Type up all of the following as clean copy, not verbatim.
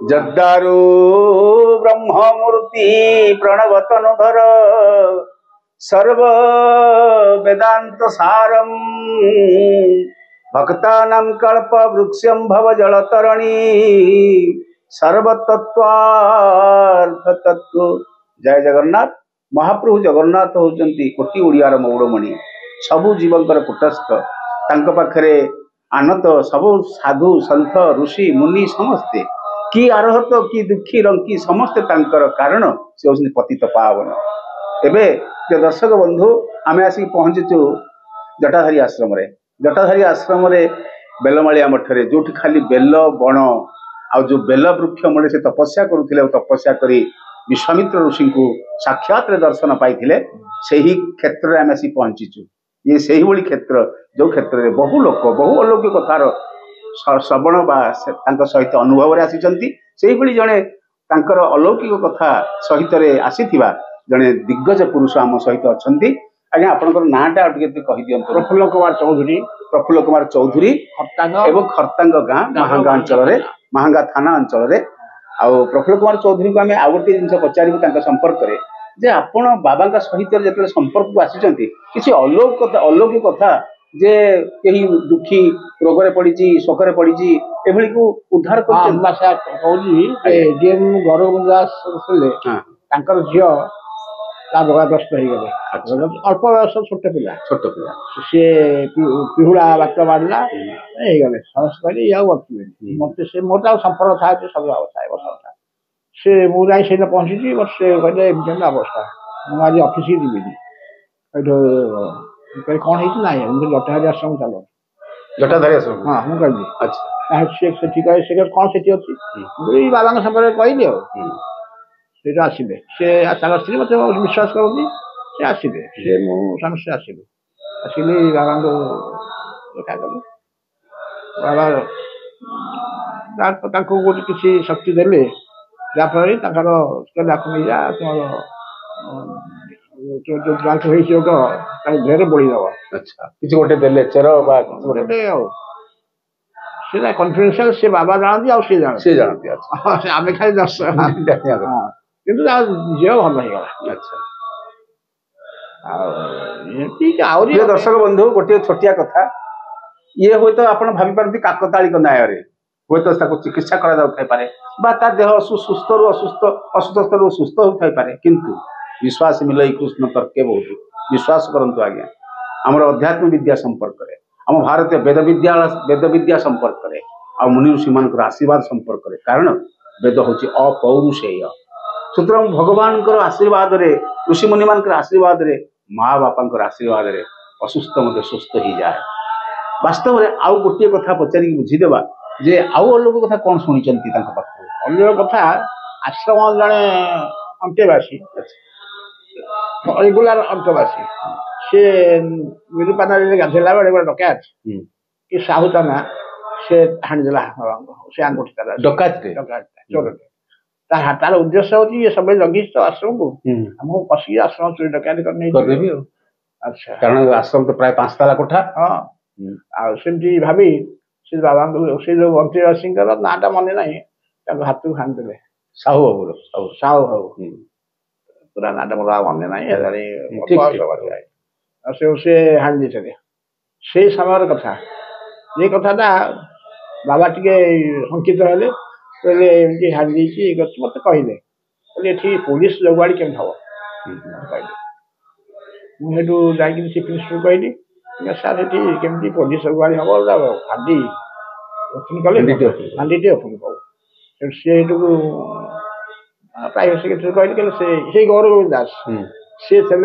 जद्दारू ब्रह्ममूर्ति प्रणवतनुधर सर्व वेदांत सारम भक्तानां कल्प वृक्षम भव जलतरणी सर्वतत्वार्थ तत्व। जय जगन्नाथ। महाप्रभु जगन्नाथ होचंती कोटि ओडियार मौड़मणि सबु जीवंकर कुटस्थ तांक पाखरे आनत सबु साधु संत ऋषि मुनि समस्ते कि आरहत कि दुखी रंकी समस्ते तांकर कारण से होचंती पतित पावन। एबे दर्शक बंधु आमे आसी पहुंचीचु जटाधारी आश्रम रे। जटाधारी आश्रम रे बेलमालिया मठरे जोठी खाली बेल बण आ जो बेल वृक्ष मूले से तपस्या करुथिले तपस्या करी विश्वामित्र ऋषि को साक्षात दर्शन पाइथिले सेही क्षेत्र में आम आसी पहुंचीचु। ये सेही भली क्षेत्र जो क्षेत्र में बहु लोक बहु अलौकिक कथार श्रवण बा सहित अनुभव रे आसीचंती। सेही भली जणे तांकर अलौकिक कथा सहित रे आसीथिबा जणे दिग्गज पुरुष आम सहित अछंती। आज्ञा आपनकर नाटा टिके कहि दियंतु। प्रफुल्ल कुमार चौधरी। प्रफुल्ल कुमार चौधरी एवं खरतांग गाँ महांगा अंचल रे महांगा थाना अंचल रे। आउ प्रफुल्ल कुमार चौधरी को आम आउ गोटे जिन पचारू संपर्क में जे आपण बाबा सहित जो संपर्क को आसी किसी अलौकिक कथा जे कहीं दुखी रोग रे पड़ी शोक पड़ी एभली को उद्धार कर झील रोगाग्रस्त हो गले अल्प बयस छोट पिला सी पिहुड़ा बात मारला गले समस्त कहले ये बचुए मत से मोर संपर्क था सब अवस्था से मुझे से पहुंची बस से कहले एमती अवस्था मुझे आज ऑफिस ही जीविनी कौन है ना जटाधारी आश्रम चलो जटाधारी आश्रम। हाँ मुझे कहली अच्छा से कौन से अच्छी बाबा संपर्क कहली से आसवे से स्त्री मत विश्वास करती से आसवे से मुझे आसवे आसिले बाबा देखा कले बाबा गोटे किसी शक्ति देले जहाँफल तुम देह बढ़ीदब। अच्छा किसी गोटे देले चेर से कन्फिडेंशियल से बाबा जानती आ सी जानती आम खाली दर्शक किंतु झील भल हो। अच्छा दर्शक बंधु गोटे छोटिया कथा ये हूँ तो आप भाई पारती काकताली न्याय हूँ तो चिकित्सा करा देह सुस्थ रु असुस्थ असुस्थ रु सुस्थ होता है किंतु विश्वास मिल कृष्ण तर्के बहुत विश्वास करंतु आज्ञा आमर अध्यात्म विद्या संपर्क में आम भारतीय वेद विद्या संपर्क में आ मुनि ऋषि मान आशीर्वाद संपर्क में कारण वेद हूँ अपौरुषेय सुतरां भगवान आशीर्वाद रे ऋषि मुनि मान आशीर्वाद रे माँ बापा आशीर्वाद रे असुस्थ मत सुस्थ हो जाए। वास्तव में आउ गोटे कथा पचारिक बुझीदेवा जे आउ अलग कथा कौन शुणी अलग कथा आश्रम जड़े अंत्यवासी रेगुलार अंत्यवासी सी विरूपाना गाधेला बेले गोटे डकायत कि साहुताना से हाणीदेला से आंगुठी डकायत तार उद्देश्य होती ये सब जगी तो आश्रम को हमको पसी आश्रम चोरी डकायत करने। अच्छा कारण आश्रम तो प्राय 5 ताला कोठा। हाँ आमती भाभी से बाबा से जो अंत्यवासी नाटा मन ना हाथ को खाने साहू बाबू साहू बाबू पूरा नाटा मोर मन ना से हाणी दे से समय कथा ये कथाटा बाबा टे शंकित हेले कहले एमती हाणी मत कहले ये पुलिस जगुआड़ी केम हम कहले मुझे जाकि चीफ मिनिस्टर कहली सार ये केमती पुलिस जगुआड़ी हम हांडी ओपन कले हांडीटे ओपन कर सी प्राइवेट सेक्रेटरी कहले से गौरव गोविंद दास सी थे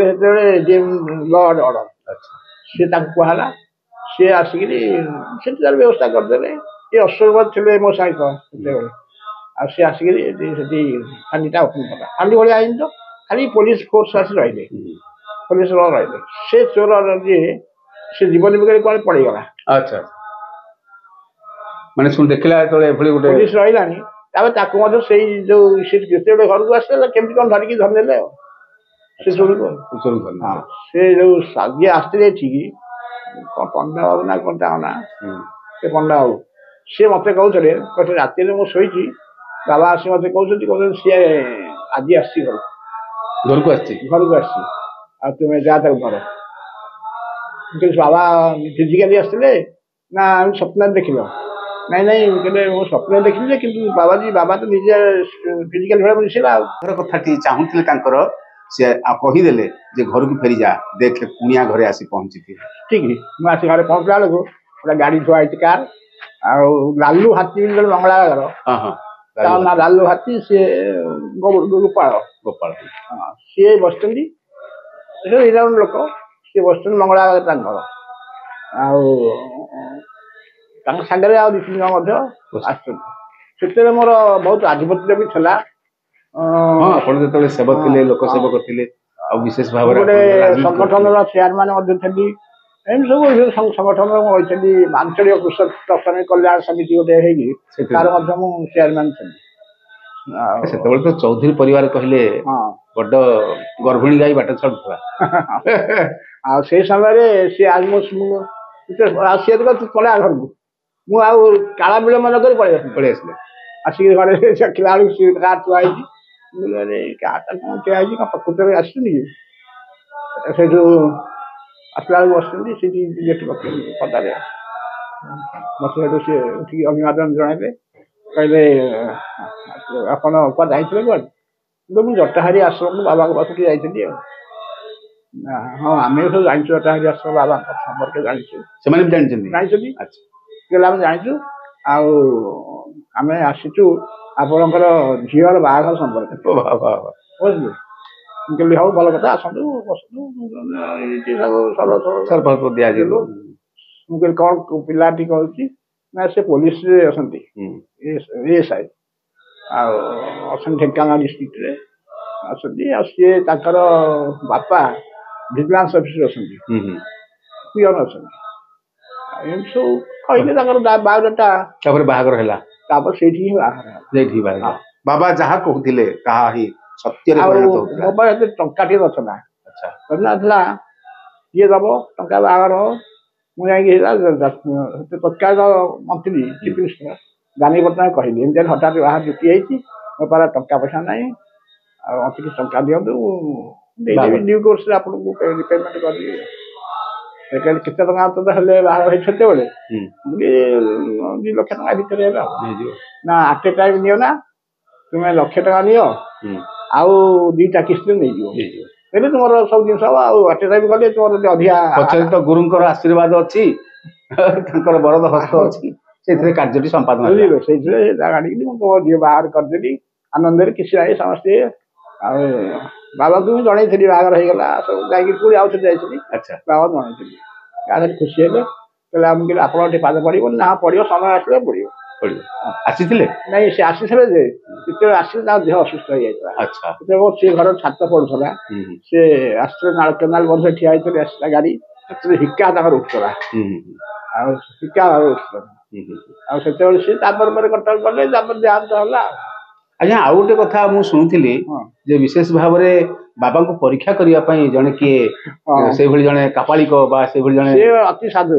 लॉ एंड ऑर्डर सी कहला सी आसिक व्यवस्था करदे ये अश्वरबाद थे मो सहित आ सी आसिक हांडीटा ओपन कला हांडी भाई आईन तो खाली पुलिस फोर्स आसी रही पुलिस रही से चोर जी से जीवन बिगड़े कौन पड़गला। अच्छा माने सुन देखला तो एभली गोटे पुलिस रहिलानी ताको से जो गोटे घर को आसला केमती कौन धरिकी धरने से चोर को हाँ से जो ये आसते पंडा बाबू ना कौन ना से पंडा बाबू सी मत कहते राति मुझे ବାବା ଆସି ମତେ କହୁଛନ୍ତି ସିଏ ଆଜି ଆସିଛି ଘରକୁ ଆସିଛି। ଘରକୁ ଆସିଛି ଆଉ ତୁମେ ଯା ତାକୁ ଧର। ବାବା ଫିଜିକାଲି ଆସିଥିଲେ ନା ଆମେ ସ୍ୱପ୍ନରେ ଦେଖିଲ? ନାଇଁ ନାଇଁ କେବେ ମୁଁ ସ୍ୱପ୍ନରେ ଦେଖିଲି ଯେ କିନ୍ତୁ ବାବା ତ ନିଜେ ଫିଜିକାଲି ଭଳିଆ ମିଶିଲା ଆଉ କଥାଟି ଚାହୁଁଥିଲେ ତାଙ୍କର ସେ କହିଦେଲେ ଯେ ଘରକୁ ଫେରିଯା ଦେଖେ କୁଣିଆ ଘରେ ଆସି ପହଞ୍ଚିଥିଲେ। ଠିକ ମୁଁ ଆସି ଘରେ ପହଞ୍ଚିଲା ବେଳକୁ ଗୋଟେ ଗାଡି ଥୁଆ ହେଇଛି କାର ଆଉ ଲାଲୁ ହାତୀ ବୋଲି ମଙ୍ଗଳା ଘର ତା ନା ଲାଲୁ ହାତୀ ସିଏ ଗୋପାଳ ସିଏ ବସିଛନ୍ତି ଲୋକ ସିଏ ବସିଛନ୍ତି ମଙ୍ଗଳା ତାଙ୍କ ଘର ଆଉ ତାଙ୍କ ସାଙ୍ଗରେ ଆଉ 2-3 ଜଣ ମଧ୍ୟ ଆସୁଛନ୍ତି। ସେତେବେଳେ ମୋର ବହୁତ ଆଧିପତ୍ୟ ବି ଥିଲା। ଆପଣ ଯେତେବେଳେ ସେବକ ଥିଲେ ଲୋକ ସେବକ ଥିଲେ ଆଉ ବିଶେଷ ଭାବରେ ଗୋଟେ ସଂଗଠନର ଚେୟାରମ୍ୟାନ ମଧ୍ୟ ଥିଲି। ଏମିତି ସବୁ ସଂଗଠନର ମୁଁ ରହିଥିଲି। ଆଞ୍ଚଳିକ କୃଷକ କଲ୍ୟାଣ ସମିତି ଗୋଟେ ହେଇକି ତାର ମଧ୍ୟ ମୁଁ ଚେୟାରମ୍ୟାନ ଥିଲି। ସେତେବେଳେ ତ ଚୌଧୁରୀ ପରିବାର କହିଲେ ବଡ ଗର୍ଭିଣୀ ଗାଈ ବାଟ ଛାଡୁଥିବା। ଆଉ ସେଇ ସମୟରେ ସିଏ ସିଏ ପଳେଇବା ଘରକୁ ମୁଁ ଆଉ କାଳ ବିଳମ୍ବ ନକରି ପଳେଇ ଆସିଲେ। ଆସିକି ଘରେ ଦେଖିଲା ବେଳକୁ ସିଏ କାର୍ ଥୁଆ ହେଇଛି। କାର୍ଟା କଣ ଠିଆ ହେଇଛି କଣ ପ୍ରକୃତରେ ଆସୁନି କି? ସେଇଠୁ ଆସିଲା ବେଳକୁ ବସିଛନ୍ତି ସେଠି ପଦାରେ ବସି ସେଠୁ ସିଏ ଉଠିକି ଅଭିବାଦନ ଜଣାଇଲେ। କହିଲେ ଆପଣ କୁଆଡ଼େ ଯାଇଥିଲେ କୁଆଡ଼େ? ମୁଁ ଜଟାହାରୀ ଆଶ୍ରମକୁ ବାବାଙ୍କ ପାଖକୁ ଯାଇଥିଲି ଆଉ। ହଁ ଆମେ ସବୁ ଜାଣିଛୁ ଜଟାହାରୀ ଆଶ୍ରମ ବାବାଙ୍କ ସମ୍ପର୍କରେ ଜାଣିଛୁ। ସେମାନେ ବି ଜାଣିଛନ୍ତି? ଆମେ ଜାଣିଛୁ ଆଉ ଆମେ ଆସିଛୁ ଆପଣଙ୍କର ଝିଅର ବାହାଘର ସମ୍ପର୍କରେ। ବୁଝିଲେ? ମୁଁ କହିଲି ହଉ ଭଲ କଥା ଆସନ୍ତୁ ବସନ୍ତୁ ଦିଆଯିବ। ମୁଁ କହିଲି କଣ ପିଲାଟି କହୁଛି ନା ସେ ପୋଲିସରେ ଅଛନ୍ତି ଏଏସ୍ଆଇ ଆଉ ଅଛନ୍ତି ଢେଙ୍କାନାଳ ଡିଷ୍ଟ୍ରିକ୍ଟରେ ଅଛନ୍ତି ଆଉ ସିଏ ତାଙ୍କର ବାପା ଭିଜିଲାନ୍ସ ଅଫିସରେ ଅଛନ୍ତି ପିଅନ ଅଛନ୍ତି। ଏମିତି ସବୁ କହିଲେ ତାଙ୍କର ବାୟୋଡାଟା ତାପରେ ବାହାଘର ହେଲା। ତାପରେ ସେଇଠି ହିଁ ବାହାଘର ହେଲା। ବାବା ଯାହା କହୁଥିଲେ ତାହା ହିଁ ସତ୍ୟରେ ପରିଣତ ହଉଥିଲା। ମୋ ପାଖରେ ଏତେ ଟଙ୍କା ଟିକେ ନଥିଲା। ଥିଲା କିଏ ଦବ ଟଙ୍କା ବାହାଘର ହବ। ମୁଁ ଯାଇକି ତତ୍କାଳ ମନ୍ତ୍ରୀ ଚିଫ୍ ମିନିଷ୍ଟର ଦାନି ପଟ୍ଟନାୟକ କହିଲି ଏମିତି ହଠାତ୍ ବାହାର ଜୁଟି ହେଇଛି ମୋ ପାଖରେ ଟଙ୍କା ପଇସା ନାହିଁ ଆଉ ମୋତେ କିଛି ଟଙ୍କା ଦିଅନ୍ତୁ ଦେଇଦେବି ଡ୍ୟୁ କୋର୍ସରେ ଆପଣଙ୍କୁ ପେମେଣ୍ଟ କରିବି। କେତେ ଟଙ୍କା ତ ହେଲେ ବାହାଘର ହେଇଛି ସେତେବେଳେ 2 ଲକ୍ଷ ଟଙ୍କା ଭିତରେ ହେଲେ ନା ଆଟ୍ ଏ ଟାଇମ୍ ନିଅ ନା ତୁମେ 1 ଲକ୍ଷ ଟଙ୍କା ନିଅ ଆଉ 2ଟା କିସ୍ତିରେ ନେଇଯିବ ଏବେ ତୁମର ସବୁ ଜିନିଷ ହବ ଆଉ ଆଟ୍ ଏ ଟାଇମ୍ କଲେ ତୁମର ଯଦି ଅଧିକା ପଛରେ ତ ଗୁରୁଙ୍କର ଆଶୀର୍ବାଦ ଅଛି ତାଙ୍କର ବରଦ ହସ୍ତ ଅଛି ସେଇଥିରେ କାର୍ଯ୍ୟଟି ସମ୍ପାଦନ ହେଲା। ସେଇଥିରେ ଗାଡ଼ିକି ମୁଁ ମୋ ଝିଅ ବାହାଘର କରିଦେଲି ଆନନ୍ଦରେ କିଛି ନାହିଁ ସମସ୍ତେ। ଆଉ ବାବାଙ୍କୁ ବି ଜଣେଇଥିଲି ବାହାଘର ହେଇଗଲା ସବୁ ଯାଇକି ପୁଣି ଆଉ ଥରେ ଯାଇଥିଲି ବାବା ଜଣେଇଥିଲି ଗାଁରେ ଖୁସି ହେଲେ କହିଲେ ମୁଁ କହିଲି ଆପଣଙ୍କ ଟିକେ ପାଦ ପଡ଼ିବନି ନା ପଡ଼ିବ ସମୟ ଆସିଲେ ପଡ଼ିବ। ଆସିଥିଲେ? ନାଇଁ ସେ ଆସିଥିଲେ ଯେ ଯେତେବେଳେ ଆସିଲେ ତାଙ୍କ ଦେହ ଅସୁସ୍ଥ ହେଇଯାଇଥିଲା। ସେତେବେଳେ ସେ ଘର ଛାତ ପଡୁଥିଲା ସେ ଆସିଥିଲେ କେନାଲ ବନ୍ଧରେ ଠିଆ ହେଇଥିଲେ ଆସିଲା ଗାଡ଼ି ହିକା ତାଙ୍କର ଉଠୁଥିଲା ଆଉ ହିକା ଉଠୁଥିଲା ଆଉ ସେତେବେଳେ ସିଏ ତାପରେ କଟକ ଗଲେ ତାପରେ ଦେହାନ୍ତ ହେଲା। ଆଜ୍ଞା ଆଉ ଗୋଟେ କଥା ମୁଁ ଶୁଣୁଥିଲି ଯେ ବିଶେଷ ଭାବରେ ବାବାଙ୍କୁ ପରୀକ୍ଷା କରିବା ପାଇଁ ଜଣେ କିଏ ସେଇଭଳି ଜଣେ କାପାଳିକ ବା ସେଇଭଳି ଜଣେ ଅତି ସାଧୁ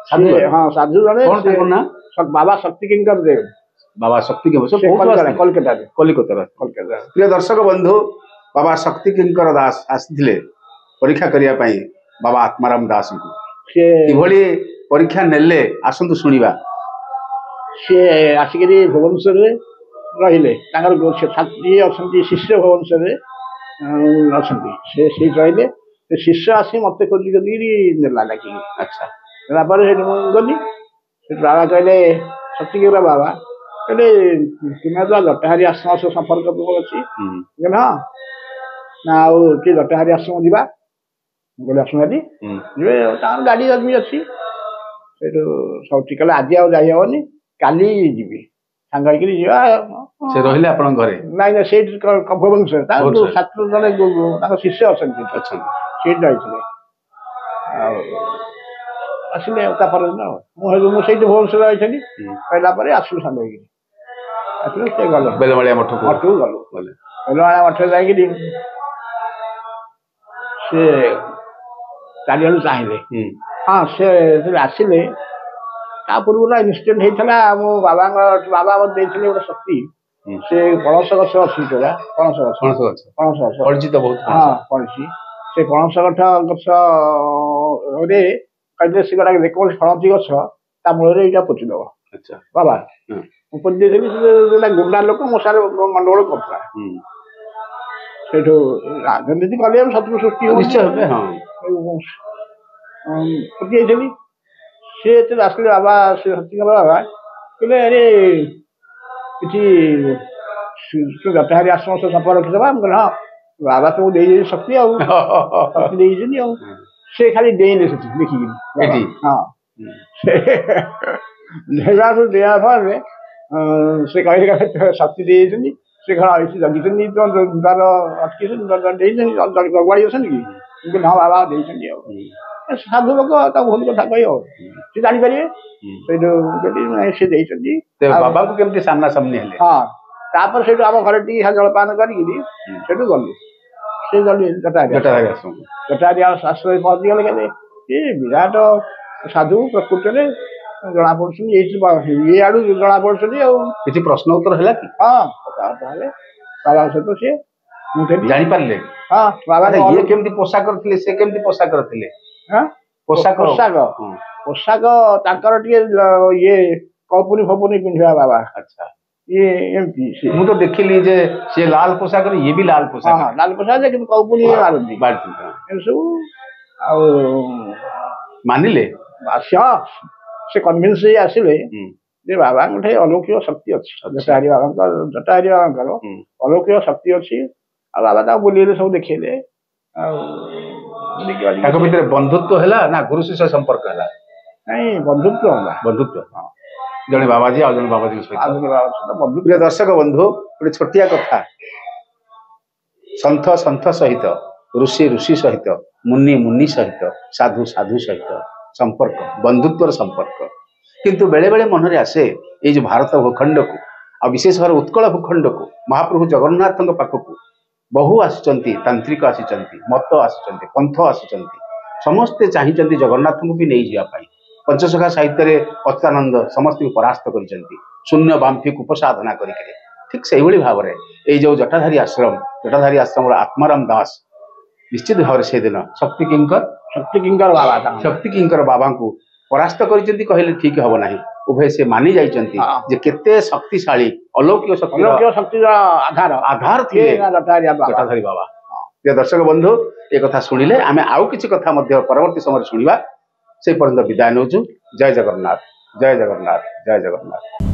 ସାଧୁ ଜଣେ ବାବା ଶକ୍ତି କିଙ୍କର ଦେବ ବାବା ଶକ୍ତି କଲିକତାରେ। ପ୍ରିୟ ଦର୍ଶକ ବନ୍ଧୁ ବାବା ଶକ୍ତି କିଙ୍କର ଦାସ ଆସିଥିଲେ ପରୀକ୍ଷା କରିବା ପାଇଁ ବାବା ଆତ୍ମାରାମ ଦାସଙ୍କୁ। କିଭଳି ପରୀକ୍ଷା ନେଲେ ଆସନ୍ତୁ ଶୁଣିବା। ସିଏ ଆସିକିରି ଭୁବନେଶ୍ୱରରେ ରହିଲେ ତାଙ୍କର ଇଏ ଅଛନ୍ତି ଶିଷ୍ୟ ଭୁବନେଶ୍ୱରରେ ଅଛନ୍ତି ସେ ସେଇଠି ରହିଲେ। ସେ ଶିଷ୍ୟ ଆସି ମତେ ଖୋଜି ଖୋଜିକିରି ନେଲା ଡାକିକି। ନେଲା ପରେ ସେଠି ମୁଁ ଗଲି ସେଠି ବାବା କହିଲେ ଶକ୍ତିଙ୍କର ବାବା କହିଲେ ତୁମେ ତ ଜଟାହାରୀ ଆଶ୍ରମ ସହ ସମ୍ପର୍କ ତୁମର ଅଛି? କହିଲେ ହଁ ନା ଆଉ ଟିକେ ଜଟାହାରୀ ଆଶ୍ରମ ଯିବା। ମୁଁ କହିଲି ଆସୁନାହାନ୍ତି ଯିବେ ତାଙ୍କର ଗାଡ଼ି ବି ଅଛି। ସେଇଠୁ ସବୁ ଠିକ୍ କଲେ ଆଜି ଆଉ ଯାଇ ହବନି କାଲି ଯିବି ସାଙ୍ଗ ହେଇକିରି ଯିବା। ସେ ରହିଲେ ଆପଣଙ୍କ ଘରେ? ନାଇଁ ନାଇଁ ସେଇଠି ଭୁବନେଶ୍ୱର ତାଙ୍କ 7 ଜଣ ତାଙ୍କ ଶିଷ୍ୟ ଅଛନ୍ତି ସେଇଠି ରହିଥିଲେ ଆଉ ଆସିଲେ ତାପରେ ମୁଁ ସେଇଠି ଭୁବନେଶ୍ୱର ରହିଥିଲି। ରହିଲା ପରେ ଆସିଲୁ ସାଙ୍ଗ ହେଇକିରି ଆସିଲେ ସେ ଗଲେ ବେଲମାଳିଆ ମଠକୁ ଗଲୁ ବେଲମାଳିଆ ମଠରେ ଯାଇକିରି ସେ ଚାରିଆଡ଼ୁ ଚାହିଁଲେ ସେ ଆସିଲେ ତା ପୂର୍ବରୁ ଇନସିଡେଣ୍ଟ ହେଇଥିଲା ମୋ ବାବା ଦେଇଥିଲେ ଗୋଟେ ଶକ୍ତି ସେ ପଣସ ଗଛ ଅଛି ଯୋଉଟା ପଣସ ଗଛ ପଣସ ଗଛ ପଣସ ଗଛ ପରିଚିତ ବହୁତ ହଁ ପଡ଼ିଛି ସେ ପଣସ ଗଛରେ କହିଲେ ସେ ଗୋଟା ଯେକୌଣସି ଫଳନ୍ତି ଗଛ ତା ମୂଳରେ ଏଇଟା ପୋତିଦେବ ଆଚ୍ଛା ବାବା ମୁଁ ପୋତି ଦେଇଥିଲି ସେ ଗୁଣ୍ଡା ଲୋକ ମଶାରେ ଗଣ୍ଡଗୋଳ କରୁଥିଲା ସେଇଠୁ ରାଜନୀତି କଲେ ଶତ୍ରୁ ସୃଷ୍ଟି ନିଶ୍ଚୟ ହେବେ ହଁ ପୋତି ଦେଇଥିଲି ସେ ଯେତେବେଳେ ଆସିଲେ ବାବା ସେ ସତ୍ୟଙ୍କର ବାବା କହିଲେ ଆରେ କିଛି ଜଟାହାରୀ ଆଶ୍ରମ ସହ ସମ୍ପର୍କ ରଖିଦେବା ମୁଁ କହିଲି ହଁ ବାବା ସବୁ ଦେଇଛନ୍ତି ଶକ୍ତି ଆଉ ଶକ୍ତି ଦେଇଛନ୍ତି ଆଉ ସେ ଖାଲି ଡେଇଁଲେ ସେଠି ଦେଖିକିରି ହଁ ସେ ଡେଇଁବାକୁ ଦେବା ଫଳରେ ସେ କହିଲେ ଶକ୍ତି ଦେଇଛନ୍ତି ସେ ଘର ଆଇସି ଜଗିଛନ୍ତି ଦ୍ୱାର ଅଟକିଛନ୍ତି ଦେଇଛନ୍ତି ଜଗୁଆଳି ଅଛନ୍ତି କି ମୁଁ କହିଲି ହଁ ବାବା ଦେଇଛନ୍ତି ଆଉ ସାଧୁ ଲୋକ ତାକୁ ଭଲ କଥା କହି ଆଉ ସେ ଜାଣିପାରିବେ ସେଇଠୁ ସେ ଦେଇଛନ୍ତି ବାବାଙ୍କୁ କେମିତି ସାମ୍ନା ସାମ୍ନି ହେଲେ ହଁ ତାପରେ ସେଇଠୁ ଆମ ଘରେ ଟିକେ ଜଳପାନ କରିକିରି ସେଠୁ ଗଲୁ ସେ ଗଲି ଜଟାହାରୀ ଆଶ୍ରୟ ପହଞ୍ଚିଗଲେ କେତେ ଏ ବିରାଟ ସାଧୁ ପ୍ରକୃତରେ ଜଣା ପଡୁଛନ୍ତି ଇଏ ଆଡୁ ଜଣା ପଡୁଛନ୍ତି ଆଉ କିଛି ପ୍ରଶ୍ନ ଉତ୍ତର ହେଲା କି ହଁ କଥାବାର୍ତ୍ତା ହେଲେ ବାବାଙ୍କ ସହିତ ସିଏ ମୁଁ ସେଠି ଜାଣିପାରିଲେ ହଁ ବାବା ଇଏ କେମିତି ପୋଷାକ ଥିଲେ ସେ କେମିତି ପୋଷାକ ଥିଲେ ପୋଷାକ ପୋଷାକ ତାଙ୍କର ଟିକେ ଇଏ କପୁନି ଫପୁନି ପିନ୍ଧିବା ବାବା ଆଚ୍ଛା ଇଏ ଏମିତି ମୁଁ ତ ଦେଖିଲି ଯେ ସିଏ ଲାଲ ପୋଷାକରେ ଇଏ ବି ଲାଲ ପୋଷାକ ଲାଲ ପୋଷାକ କିନ୍ତୁ କପୁନି ମାରନ୍ତି ଏମିତି ସବୁ ଆଉ ମାନିଲେ ସେ କନଭିନ୍ସ ହେଇ ଆସିଲେ ଯେ ବାବାଙ୍କ ଅଲୌକିକ ଶକ୍ତି ଅଛି ଜଟାହାରୀ ବାବାଙ୍କର ଅଲୌକିକ ଶକ୍ତି ଅଛି ଆଉ ବାବା ତାକୁ ବୁଲେଇଲେ ସବୁ ଦେଖେଇଲେ ଆଉ ତାଙ୍କ ଭିତରେ ବନ୍ଧୁତ୍ୱ ହେଲା ନା ଗୁରୁ ଶିଷ୍ୟ ସମ୍ପର୍କ ହେଲା ନାଇଁ ବନ୍ଧୁତ୍ୱ ହେଲା ବନ୍ଧୁତ୍ୱ ଜଣେ ବାବାଜୀ ଆଉ ଜଣେ ବାବାଜୀ ପ୍ରିୟ ଦର୍ଶକ ବନ୍ଧୁ ଗୋଟେ ଛୋଟିଆ କଥା ସନ୍ଥ ସନ୍ଥ ସହିତ ଋଷି ଋଷି ସହିତ ମୁନି ମୁନି ସହିତ ସାଧୁ ସାଧୁ ସହିତ ସମ୍ପର୍କ ବନ୍ଧୁତ୍ୱର ସମ୍ପର୍କ କିନ୍ତୁ ବେଳେ ବେଳେ ମନରେ ଆସେ ଏଇ ଯୋଉ ଭାରତ ଭୂଖଣ୍ଡକୁ ଆଉ ବିଶେଷ ଭାବରେ ଉତ୍କଳ ଭୂଖଣ୍ଡକୁ ମହାପ୍ରଭୁ ଜଗନ୍ନାଥଙ୍କ ପାଖକୁ ବହୁ ଆସିଛନ୍ତି ତାନ୍ତ୍ରିକ ଆସିଛନ୍ତି ମତ ଆସିଛନ୍ତି ପନ୍ଥ ଆସିଛନ୍ତି ସମସ୍ତେ ଚାହିଁଛନ୍ତି ଜଗନ୍ନାଥଙ୍କୁ ବି ନେଇଯିବା ପାଇଁ ପଞ୍ଚସଖା ସାହିତ୍ୟରେ ଅଚ୍ୟୁତାନନ୍ଦ ସମସ୍ତଙ୍କୁ ପରାସ୍ତ କରିଛନ୍ତି ଶୂନ୍ୟ ବାମ୍ଫିକୁ ଉପସାଧନା କରିକି ଠିକ୍ ସେଇଭଳି ଭାବରେ ଏଇ ଯୋଉ ଜଟାଧାରୀ ଆଶ୍ରମର ଆତ୍ମାରାମ ଦାସ ନିଶ୍ଚିତ ଭାବରେ ସେଦିନ ଶକ୍ତି କିଙ୍କର ବାବାଙ୍କୁ ପରାସ୍ତ କରିଛନ୍ତି କହିଲେ ଠିକ ହବ ନାହିଁ ଉଭୟ ସେ ମାନି ଯାଇଛନ୍ତି ଯେ କେତେ ଶକ୍ତିଶାଳୀ ଅଲୌକିକ ଶକ୍ତିର ଆଧାର ଥିଲେ ଜଟାଧାରୀ ବାବା ପ୍ରିୟ ଦର୍ଶକ ବନ୍ଧୁ ଏ କଥା ଶୁଣିଲେ ଆମେ ଆଉ କିଛି କଥା ମଧ୍ୟ ପରବର୍ତ୍ତୀ ସମୟରେ ଶୁଣିବା ସେ ପର୍ଯ୍ୟନ୍ତ ବିଦାୟ ନେଉଛୁ ଜୟ ଜଗନ୍ନାଥ ଜୟ ଜଗନ୍ନାଥ ଜୟ ଜଗନ୍ନାଥ।